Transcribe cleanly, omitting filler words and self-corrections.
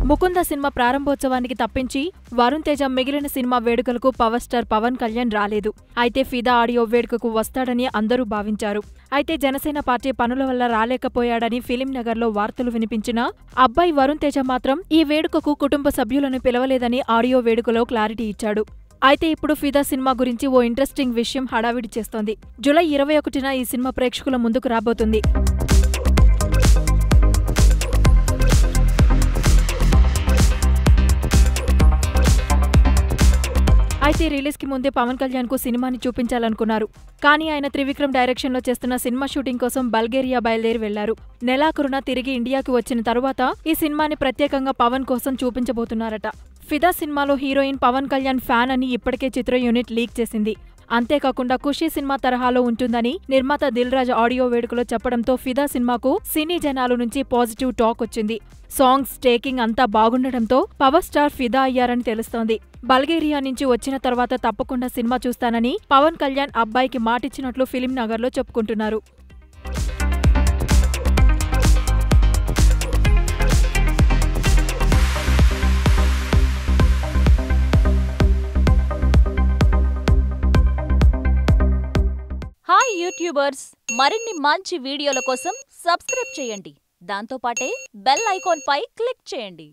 Mukunda cinema ప్రారంభోత్సవానికి తప్పించి వరుణ్ తేజ మిగిలిన సినిమా వేడుకలకు పవర్ స్టార్ పవన్ కళ్యాణ్ రాలేదు. అయితే ఫిదా ఆడియో వేడుకకు వస్తాడని అందరూ భావించారు. అయితే జనసేన పార్టీ పనుల వల్ల రాలేకపోయాడని ఫిలిం నగర్లో వార్తలు వినిపించినా అబ్బాయి వరుణ్ తేజ మాత్రం ఈ వేడుకకు కుటుంబ సభ్యులను పిలవలేదని ఆడియో వేడుకలో క్లారిటీ ఇచ్చాడు. అయితే ఇప్పుడు ఫిదా సినిమా గురించి ఓ ఇంట్రెస్టింగ్ విషయం హడావిడి చేస్తోంది. జూలై 21న ఈ సినిమా ప్రేక్షకుల ముందుకు రాబోతుంది. అయితే రిలీజ్ కి ముందే పవన్ కళ్యాణ్ కు సినిమాని చూపించాలనుకున్నారు. కానీ ఆయన త్రివిక్రమ్ డైరెక్షన్ లో చేస్తున్న సినిమా షూటింగ్ కోసం బల్గేరియా బయలుదేరి వెళ్లారు. నెలాఖరున తిరిగి ఇండియాకి వచ్చిన తరువాత ఈ సినిమాని ప్రత్యేకంగా పవన్ కోసం చూపించబోతున్నారట. ఫిదా సినిమాలో హీరోయిన్ పవన్ కళ్యాణ్ ఫ్యాన్ అని ఇప్పటికే చిత్ర యూనిట్ లీక్ చేసింది. అంతేకాకుండా ఖుషీ సినిమా తరహాలో ఉంటుందని నిర్మాత దిల్ రాజు ఆడియో వేడుకలో చెప్పడంతో ఫిదా సినిమాకు సినీ జనాల నుంచి పాజిటివ్ టాక్ వచ్చింది. సాంగ్స్, టేకింగ్ అంతా బాగుండటంతో పవర్ స్టార్ ఫిదా అయ్యారని తెలుస్తోంది. బల్గేరియా నుంచి వచ్చిన తర్వాత తప్పకుండా సినిమా చూస్తానని పవన్ కళ్యాణ్ అబ్బాయికి మాటిచ్చినట్లు ఫిలిం నగర్లో చెప్పుకుంటున్నారు. హాయ్ యూట్యూబర్స్, మరిన్ని మంచి వీడియోల కోసం సబ్స్క్రైబ్ చేయండి. దాంతోపాటే బెల్ ఐకాన్ పై క్లిక్ చేయండి.